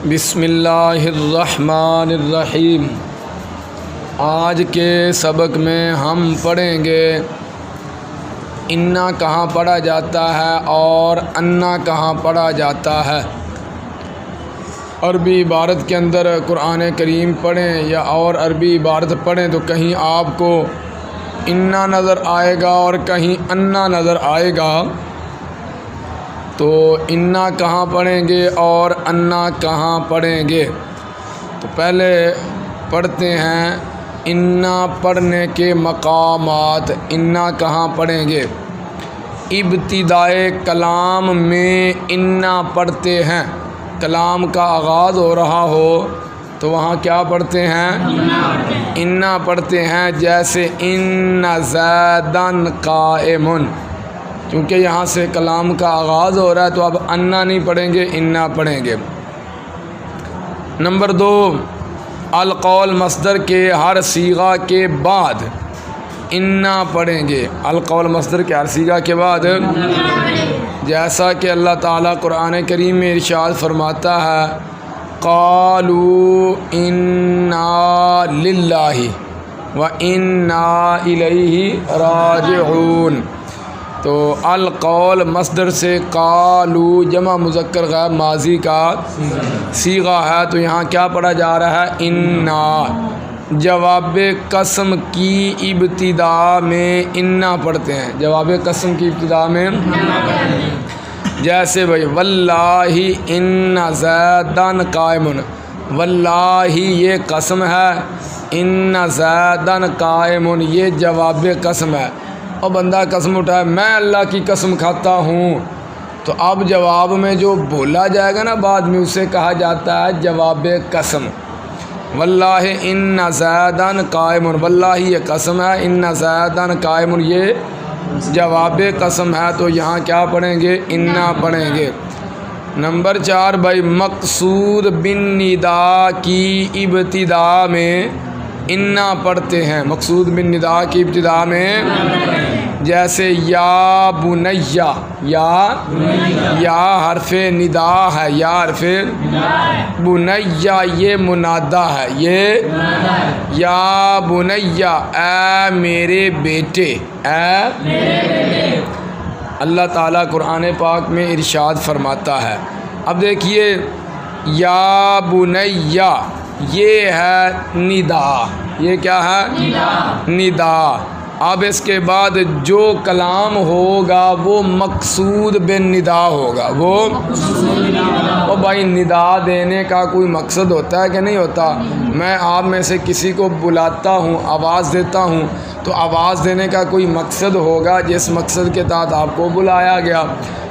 بسم اللہ الرحمن الرحیم۔ آج کے سبق میں ہم پڑھیں گے انا کہاں پڑھا جاتا ہے اور انا کہاں پڑھا جاتا ہے۔ عربی عبارت کے اندر قرآن کریم پڑھیں یا اور عربی عبارت پڑھیں تو کہیں آپ کو انا نظر آئے گا اور کہیں انا نظر آئے گا۔ تو انا کہاں پڑھیں گے اور انا کہاں پڑھیں گے؟ تو پہلے پڑھتے ہیں انا پڑھنے کے مقامات۔ انا کہاں پڑھیں گے؟ ابتدائے کلام میں انا پڑھتے ہیں۔ کلام کا آغاز ہو رہا ہو تو وہاں کیا پڑھتے ہیں؟ انا پڑھتے ہیں۔ جیسے ان زیدن قائم، کیونکہ یہاں سے کلام کا آغاز ہو رہا ہے تو اب انا نہیں پڑھیں گے، انا پڑھیں گے۔ نمبر 2، القول مصدر کے ہر صیغہ کے بعد انا پڑھیں گے۔ القول مصدر کے ہر صیغہ کے بعد، جیسا کہ اللہ تعالیٰ قرآن کریم میں ارشاد فرماتا ہے قالوا انا للہ و انا الیہ راجعون۔ تو القول مصدر سے قالوا جمع مذکر غیر ماضی کا صیغہ ہے، تو یہاں کیا پڑھا جا رہا ہے؟ انا۔ جواب قسم کی ابتدا میں انا پڑھتے ہیں۔ جواب قسم کی ابتدا میں جیسے بھائی واللہ ان زیدن قائم، واللہ یہ قسم ہے، ان زیدن قائم یہ جواب قسم ہے۔ اور بندہ قسم اٹھائے میں اللہ کی قسم کھاتا ہوں، تو اب جواب میں جو بولا جائے گا نا بعد میں، اسے کہا جاتا ہے جواب قسم۔ واللہ ان زیدن قائم، واللہ یہ قسم ہے، ان زیدن قائم یہ جواب قسم ہے، تو یہاں کیا پڑھیں گے؟ انا پڑھیں گے۔ نمبر 4 بھائی مقصود بن ندا کی ابتدا میں انا پڑھتے ہیں۔ مقصود بن ندا کی ابتدا میں جیسے یا بنیا، یا حرف ندا ہے، یا حرف بنیا یہ منادا ہے، یہ یا بنیا اے میرے بیٹے، اے اللہ تعالیٰ قرآن پاک میں ارشاد فرماتا ہے۔ اب دیکھیے یا بنیا یہ ہے ندا، یہ کیا ہے؟ ندا۔ اب اس کے بعد جو کلام ہوگا وہ مقصود بن ندا ہوگا۔ وہ بھائی ندا دینے کا کوئی مقصد ہوتا ہے کہ نہیں ہوتا؟ میں آپ میں سے کسی کو بلاتا ہوں، آواز دیتا ہوں، تو آواز دینے کا کوئی مقصد ہوگا جس مقصد کے تحت آپ کو بلایا گیا،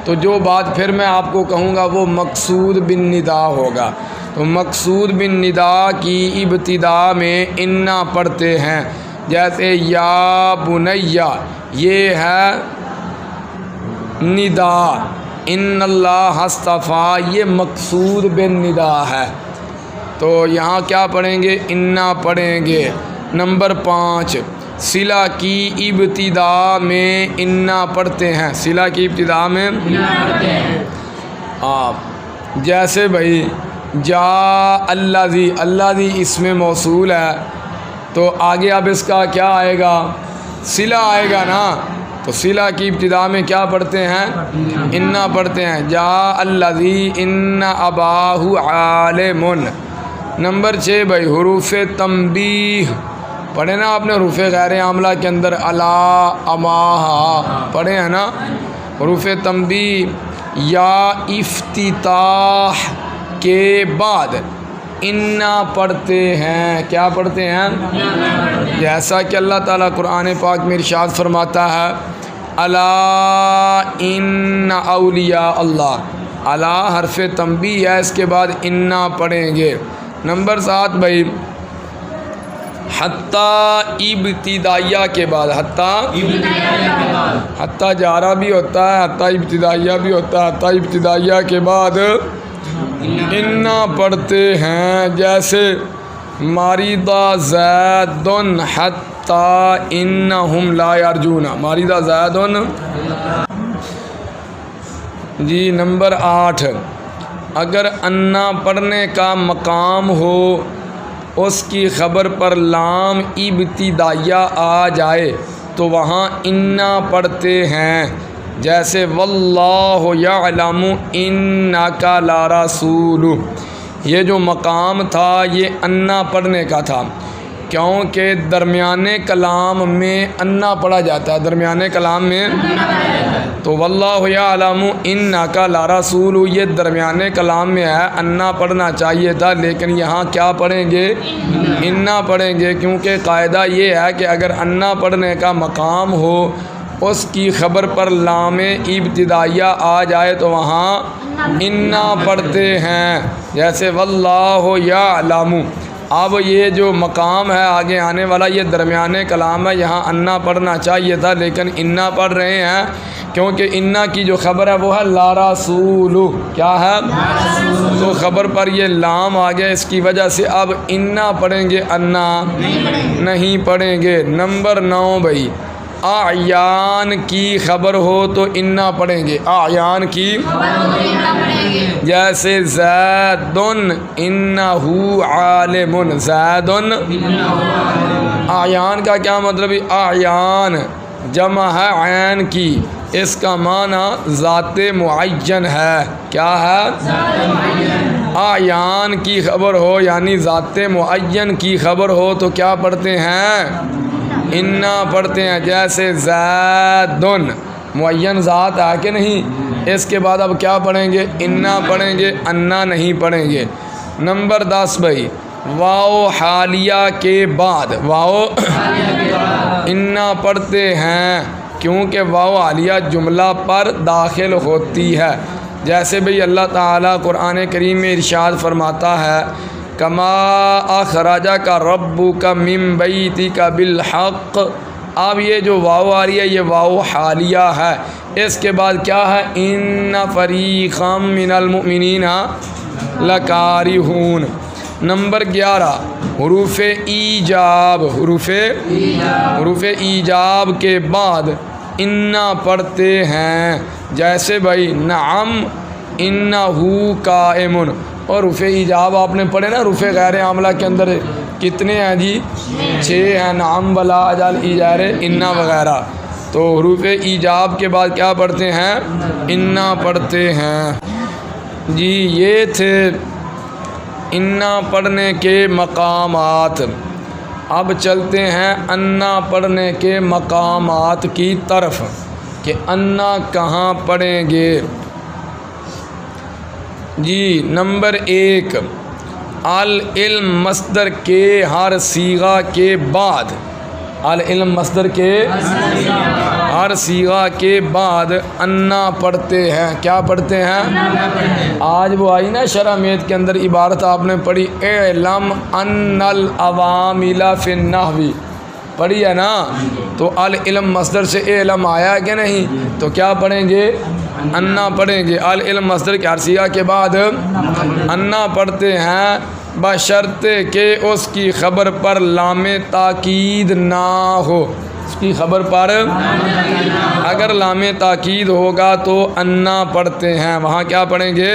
تو جو بات پھر میں آپ کو کہوں گا وہ مقصود بن ندا ہوگا۔ تو مقصود بن ندا کی ابتدا میں انا پڑھتے ہیں، جیسے یا بنیا یہ ہے ندا، ان اللہ اصطفیٰ یہ مقصود بن ندا ہے، تو یہاں کیا پڑھیں گے؟ انا پڑھیں گے۔ نمبر 5 صلہ کی ابتدا میں انا پڑھتے ہیں۔ صلہ کی ابتدا میں آپ جیسے بھائی جا الذی، الذی اسم موصول ہے، تو آگے اب اس کا کیا آئے گا؟ صلہ آئے گا نا، تو صلہ کی ابتدا میں کیا پڑھتے ہیں؟ انا پڑھتے ہیں۔ جا الذی ان اباہ عالم۔ نمبر 6 بھائی حروف تنبیہ پڑھے نا آپ نے، حروف غیر عاملہ کے اندر الا، اما پڑھے ہیں نا۔ حروف تنبیہ یا افتتاح کے بعد انا پڑھتے ہیں۔ کیا پڑھتے ہیں؟ جیسا کہ اللہ تعالیٰ قرآن پاک میں ارشاد فرماتا ہے الا ان اولیاء اللہ، الا حرف تنبیہ ہے، اس کے بعد انا پڑھیں گے۔ نمبر 7 بھائی حتی ابتدائیہ کے بعد، حتی جارہ بھی ہوتا ہے، حتی ابتدائیہ بھی ہوتا ہے، حتی ابتدائیہ کے بعد انا پڑھتے ہیں، جیسے ماریدہ زیدن حتی انہم لا یرجون، ماریدہ زیدن۔ جی نمبر 8 اگر انا پڑھنے کا مقام ہو اس کی خبر پر لام ابتدائیہ آ جائے تو وہاں انا پڑھتے ہیں، جیسے واللہ یعلم انک لرسول۔ یہ جو مقام تھا یہ انا پڑھنے کا تھا، کیونکہ درمیانے کلام میں انا پڑھا جاتا ہے، درمیانے کلام میں تو واللہ یعلم انک لرسول یہ درمیانے کلام میں ہے، انا پڑھنا چاہیے تھا، لیکن یہاں کیا پڑھیں گے؟ انا پڑھیں گے، کیونکہ قاعدہ یہ ہے کہ اگر انا پڑھنے کا مقام ہو اس کی خبر پر لام ابتدائیہ آ جائے تو وہاں انا پڑھتے ہیں، جیسے واللہ یعلم۔ اب یہ جو مقام ہے آگے آنے والا یہ درمیانے کلام ہے، یہاں انا پڑھنا چاہیے تھا لیکن انا پڑھ رہے ہیں، کیونکہ انا کی جو خبر ہے وہ ہے لرسول، کیا ہے؟ تو خبر پر یہ لام آ گیا، اس کی وجہ سے اب انا پڑھیں گے، انا نہیں پڑھیں گے۔ نمبر 9 بھائی، اعیان کی خبر ہو تو انا پڑھیں گے، اعیان کی، جیسے زید انہ عالم، زید، اعیان کا کیا مطلب ہے؟ اعیان جمع ہے عین کی، اس کا معنی ذات معین ہے، کیا ہے؟ اعیان کی خبر ہو یعنی ذات معین کی خبر ہو تو کیا پڑھتے ہیں؟ انا پڑھتے ہیں، جیسے زید، معین ذات ہے کہ نہیں، اس کے بعد اب کیا پڑھیں گے؟ انا پڑھیں گے، انا نہیں پڑھیں گے۔ نمبر 10 بھائی، واو حالیہ کے بعد، واو انا پڑھتے ہیں کیونکہ واو حالیہ جملہ پر داخل ہوتی ہے، جیسے بھئی اللہ تعالیٰ قرآن کریم میں ارشاد فرماتا ہے کما اخرجک ربک من بیتک بالحق۔ اب یہ جو واو آ رہی ہے یہ واو حالیہ ہے، اس کے بعد کیا ہے؟ ان فریقا من المؤمنین لکارہون۔ نمبر 11 حروف ایجاب، حروف ایجاب کے بعد انا پڑھتے ہیں، جیسے بھائی نعم انہو قائم، اور حروف ایجاب آپ نے پڑھے نا، حروف غیر عاملہ کے اندر کتنے ہیں جی؟ 6 ہیں، نعم بلا اجل ایجار انا وغیرہ، تو حروف ایجاب کے بعد کیا پڑھتے ہیں؟ انا پڑھتے ہیں جی۔ یہ تھے انا پڑھنے کے مقامات۔ اب چلتے ہیں انا پڑھنے کے مقامات کی طرف کہ انا کہاں پڑھیں گے جی۔ نمبر 1 العلم مصدر کے ہر صیغہ کے بعد، العلم مصدر کے ہر صیغہ کے بعد انا پڑھتے ہیں، کیا پڑھتے ہیں؟ آج وہ آئی نا شرح میت کے اندر عبارت آپ نے پڑھی اعلم ان العوامل فی النحو، پڑھی ہے نا، تو العلم مصدر سے اعلم آیا ہے کہ نہیں، تو کیا پڑھیں گے؟ انا پڑھیں گے۔ العلم مصدر کے ہر صیغہ کے بعد انا پڑھتے ہیں، بشرطے کہ اس کی خبر پر لام تاکید نہ ہو، اس کی خبر پر اگر لام تاکید ہوگا تو انا پڑھتے ہیں، وہاں کیا پڑھیں گے؟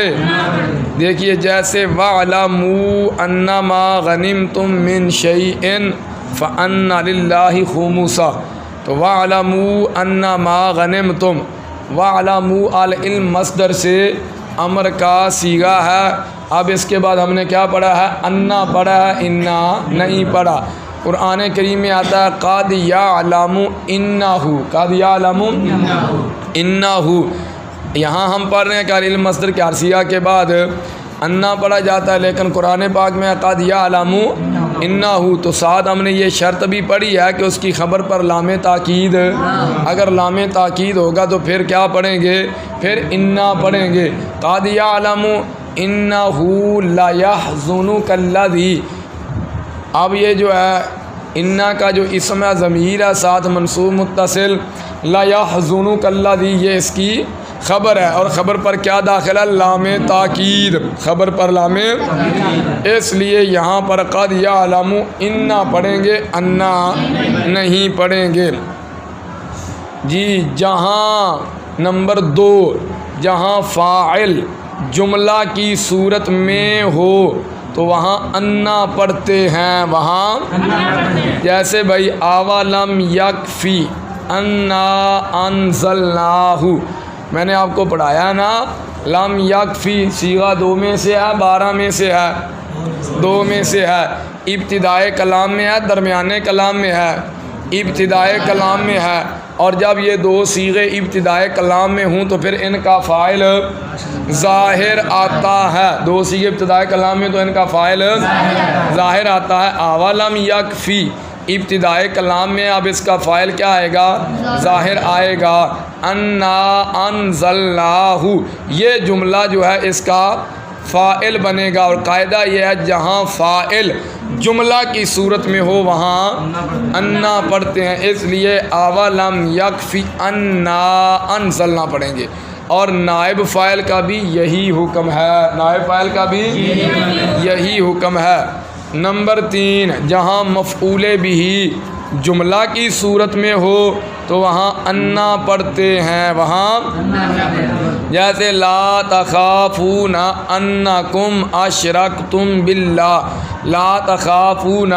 دیکھیے جیسے وَاعْلَمُوا أَنَّمَا غَنِمْتُم مِّن شَيْءٍ فَأَنَّ لِلَّهِ خُمُسَهُ، تو وَاعْلَمُوا أَنَّمَا غَنِمْتُم، وَاعْلَمُوا العلم مصدر سے امر کا صیغہ ہے۔ اب اس کے بعد ہم نے کیا پڑھا ہے؟ انا پڑھا ہے، انا نہیں پڑھا۔ قرآن کریم میں آتا ہے قد یعلم انہ، قد یعلم انہ، یہاں ہم پڑھ رہے ہیں کہ العلم مصدر کے عرصیہ کے بعد انا پڑھا جاتا ہے، لیکن قرآن پاک میں قد یعلم انہ، تو ساتھ ہم نے یہ شرط بھی پڑھی ہے کہ اس کی خبر پر لام تاکید، اگر لام تاکید ہوگا تو پھر کیا پڑھیں گے؟ پھر انا پڑھیں گے۔ قد یعلم انہ لیحزنک الذی، اب یہ جو ہے انا کا جو اسم ہے ضمیر ہے ساتھ منصوب متصل، لیحزنک الذی یہ اس کی خبر ہے، اور خبر پر کیا داخل ہے؟ لام تاکید، خبر پر لام، اس لیے یہاں پر قد یعلم انا پڑھیں گے، انا نہیں پڑھیں گے جی۔ جہاں نمبر 2 جہاں فاعل جملہ کی صورت میں ہو تو وہاں انا پڑھتے ہیں، وہاں جیسے بھائی اولم یکفی انا انزلناہ، میں نے آپ کو پڑھایا نا، لم یکفی صیغہ 2 میں سے ہے 12 میں سے ہے، 2 میں سے ہے، ابتدائے کلام میں ہے درمیانے کلام میں ہے، ابتدائے کلام میں ہے، اور جب یہ 2 صیغے ابتدائے کلام میں ہوں تو پھر ان کا فاعل ظاہر آتا ہے، 2 صیغے ابتدائے کلام میں تو ان کا فاعل ظاہر آتا ہے۔ اولم یکفی ابتدائے کلام میں اب اس کا فاعل کیا آئے گا؟ ظاہر آئے گا۔ انا انزلناہ، یہ جملہ جو ہے اس کا فاعل بنے گا، اور قاعدہ یہ ہے جہاں فاعل جملہ کی صورت میں ہو وہاں انا پڑھتے ہیں، اس لیے اولم یکفی انا انزلنا پڑھیں گے۔ اور نائب فاعل کا بھی یہی حکم ہے، نائب فاعل کا بھی یہی حکم ہے۔ نمبر 3، جہاں مفعول بھی جملہ کی صورت میں ہو تو وہاں انا پڑھتے ہیں، وہاں جیسے لا تخافون انکم اشرکتم باللہ، لا تخافون،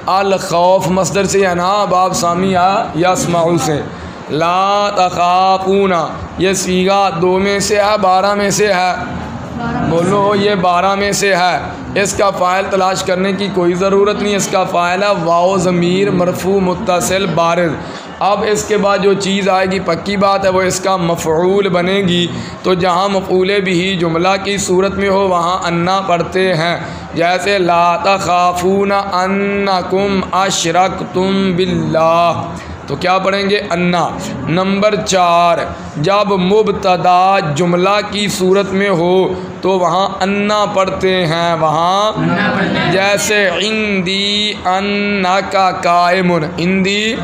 الخوف مصدر سے ہے نا، باب سامی یسمعو سے، لا تخافون یہ صیغہ 2 میں سے ہے 12 میں سے ہے، بولو یہ 12 میں سے ہے، اس کا فاعل تلاش کرنے کی کوئی ضرورت نہیں، اس کا فاعل ہے واو ضمیر مرفوع متصل بارز۔ اب اس کے بعد جو چیز آئے گی پکی بات ہے وہ اس کا مفعول بنے گی، تو جہاں مفعول بھی جملہ کی صورت میں ہو وہاں انا پڑھتے ہیں، جیسے لا تخافون انکم اشرکتم باللہ، تو کیا پڑھیں گے؟ انا۔ نمبر 4، جب مبتدا جملہ کی صورت میں ہو تو وہاں انا پڑھتے ہیں، وہاں جیسے عندی انکا قائم، عندی،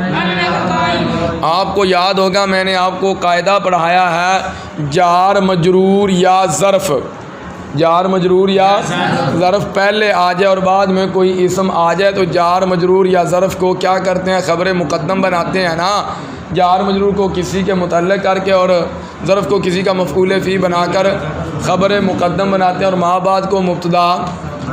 آپ کو یاد ہوگا میں نے آپ کو قاعدہ پڑھایا ہے جار مجرور یا ظرف، جار مجرور یا ظرف پہلے آ جائے اور بعد میں کوئی اسم آ جائے تو جار مجرور یا ظرف کو کیا کرتے ہیں؟ خبر مقدم بناتے ہیں نا، جار مجرور کو کسی کے متعلق کر کے اور ظرف کو کسی کا مفعول فی بنا کر خبر مقدم بناتے ہیں، اور ما بعد کو مبتدا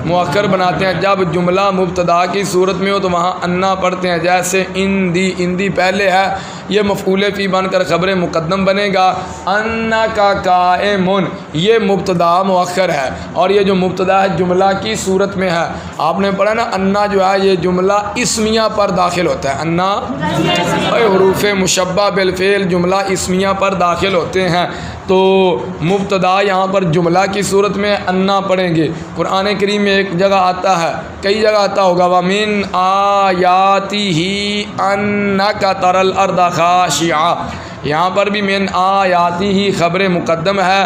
مؤخر بناتے ہیں۔ جب جملہ مبتدا کی صورت میں ہو تو وہاں انا پڑھتے ہیں، جیسے اندی، اندی پہلے ہے، یہ مفعول فی بن کر خبر مقدم بنے گا۔ انکا قائم، یہ مبتدا مؤخر ہے، اور یہ جو مبتدا ہے جملہ کی صورت میں ہے، آپ نے پڑھا نا انا جو ہے یہ جملہ اسمیہ پر داخل ہوتا ہے، انا حروف مشبہ بالفعل جملہ اسمیہ پر داخل ہوتے ہیں، تو مبتدا یہاں پر جملہ کی صورت میں انا پڑھیں گے۔ قرآن کریم میں ایک جگہ آتا ہے، کئی جگہ آتا ہوگا، وَمِنْ آیَاتِهِ أَنَّكَ تَرَى الْأَرْضَ خَاشِعَةً، یہاں پر بھی من آیاتہ خبر مقدم ہے،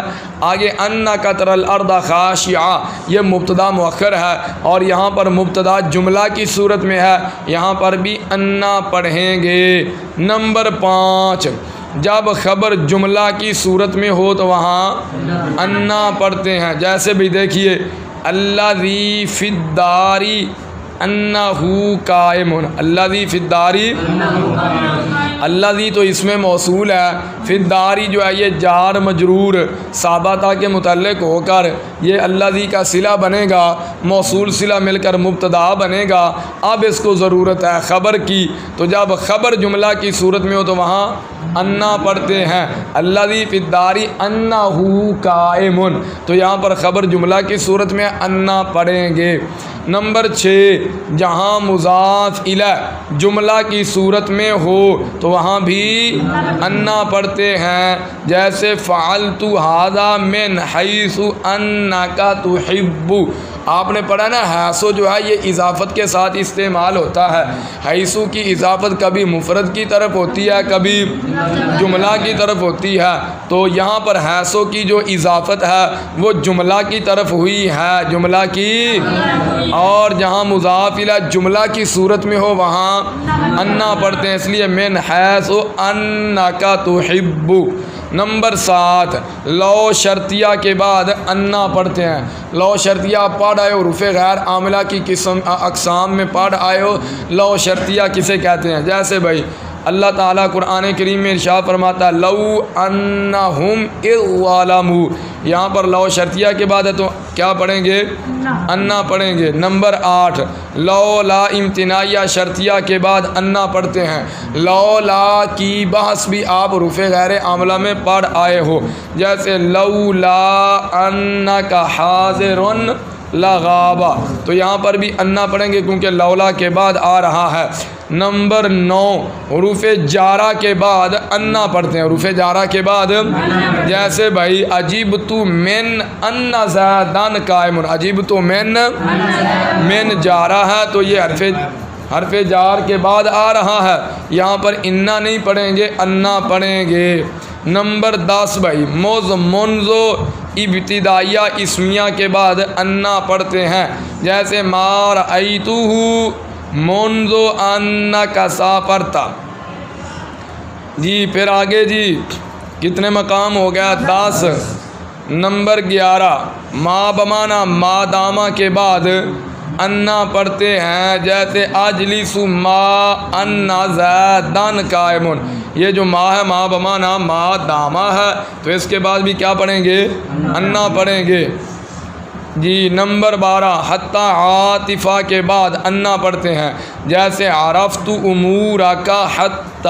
آگے انک تری الارض خاشعہ یہ مبتدا مؤخر ہے، اور یہاں پر مبتدا جملہ کی صورت میں ہے، یہاں پر بھی انا پڑھیں گے۔ نمبر 5، جب خبر جملہ کی صورت میں ہو تو وہاں انا پڑھتے ہیں، جیسے بھی دیکھیے الذی فی الدار انہ قائم، الذی فی الدار، الذی تو اس میں موصول ہے، فی الدار جو ہے یہ جار مجرور ثابتہ کے متعلق ہو کر یہ الذی کا صلہ بنے گا، موصول صلہ مل کر مبتدا بنے گا۔ اب اس کو ضرورت ہے خبر کی، تو جب خبر جملہ کی صورت میں ہو تو وہاں انا پڑھتے ہیں، الذی فی الدار انہ قائم، تو یہاں پر خبر جملہ کی صورت میں انا پڑھیں گے۔ نمبر 6، جہاں مضاف الیہ جملہ کی صورت میں ہو تو وہاں بھی انا پڑھتے ہیں، جیسے فعلت ھذا من حیث انک تحب، آپ نے پڑھا نا حیثو جو ہے یہ اضافت کے ساتھ استعمال ہوتا ہے، حیثو کی اضافت کبھی مفرد کی طرف ہوتی ہے کبھی جملہ کی طرف ہوتی ہے، تو یہاں پر حیثو کی جو اضافت ہے وہ جملہ کی طرف ہوئی ہے، جملہ کی، اور جہاں مضاف الیہ جملہ کی صورت میں ہو وہاں انا پڑھتے ہیں، اس لیے من حیث انک تحب۔ نمبر 7، لو شرطیہ کے بعد انا پڑھتے ہیں، لو شرطیہ پڑھ آئے ہو، حروف غیر عاملہ کی قسم اقسام میں پڑھ آئے ہو، لو شرطیہ کسے کہتے ہیں؟ جیسے بھائی اللہ تعالیٰ قرآن کریم میں ارشاد فرماتا ہے لو انہم اذ ظلموا، یہاں پر لو شرطیہ کے بعد ہے تو کیا پڑھیں گے؟ انا پڑھیں گے۔ نمبر 8 لو لا امتناعیہ شرطیہ کے بعد انا پڑھتے ہیں۔ لو لا کی بحث بھی آپ حروف غیر عاملہ میں پڑھ آئے ہو، جیسے لو لا انک حاضر لغابا، تو یہاں پر بھی انا پڑھیں گے کیونکہ لولا کے بعد آ رہا ہے۔ نمبر 9 حروف جارہ کے بعد انا پڑھتے ہیں، حروف جارہ کے بعد جیسے بھائی عجیبت من ان زیدن قائم، عجیبت من جارہ ہے تو یہ حرف جار کے بعد آ رہا ہے، یہاں پر انا نہیں پڑھیں گے، انا پڑھیں گے۔ نمبر 10 بھائی منذ ابتدائیہ اسمیہ کے بعد انا پڑھتے ہیں، جیسے ما رأیتہ منذ انک سافرت۔ جی پھر آگے جی کتنے مقام ہو گیا؟ 10۔ نمبر 11 ما بمانا ما دامہ کے بعد انا پڑھتے ہیں، جیسے اجلس ما ان زیدن قائم، یہ جو ما ہے ما بمانا ما دامہ ہے تو اس کے بعد بھی کیا پڑھیں گے؟ انا پڑھیں گے۔ جی نمبر 12 حتی عاطفہ کے بعد انا پڑھتے ہیں، جیسے عرفت امورک حتی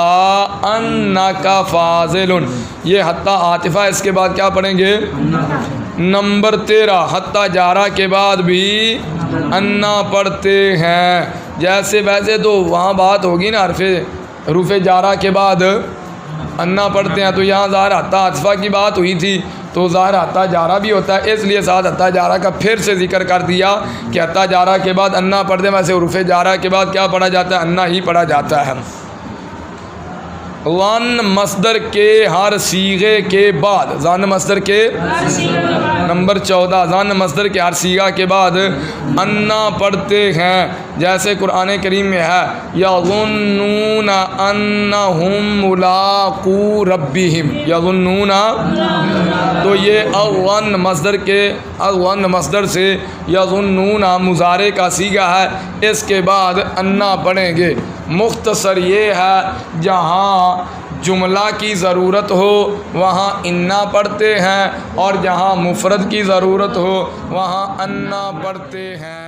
انک فاضل، یہ حتی عاطفہ، اس کے بعد کیا پڑھیں گے؟ نمبر 13 حتی جارہ کے بعد بھی انا پڑھتے ہیں، جیسے ویسے تو وہاں بات ہوگی نا حروف جارہ کے بعد انا پڑھتے ہیں، تو یہاں ظاہر حتی عاطفہ کی بات ہوئی تھی تو ظاہر حتی جارہ بھی ہوتا ہے، اس لیے ساتھ حتی جارہ کا پھر سے ذکر کر دیا کہ حتی جارہ کے بعد انا پڑھتے ہیں، ویسے حروف جارہ کے بعد کیا پڑھا جاتا ہے؟ انا ہی پڑھا جاتا ہے۔ ظن مصدر کے ہر صیغے کے بعد، ظن مصدر کے نمبر 14 ظن مصدر کے ہر صیغہ کے بعد انا پڑھتے ہیں، جیسے قرآن کریم میں ہے یظنون انہم ملاقو ربہم، یظنون، تو یہ اظن مصدر سے یظنون مضارع کا صیغہ ہے، اس کے بعد انا پڑھیں گے۔ مختصر یہ ہے جہاں جملہ کی ضرورت ہو وہاں انا پڑھتے ہیں، اور جہاں مفرد کی ضرورت ہو وہاں انا پڑھتے ہیں۔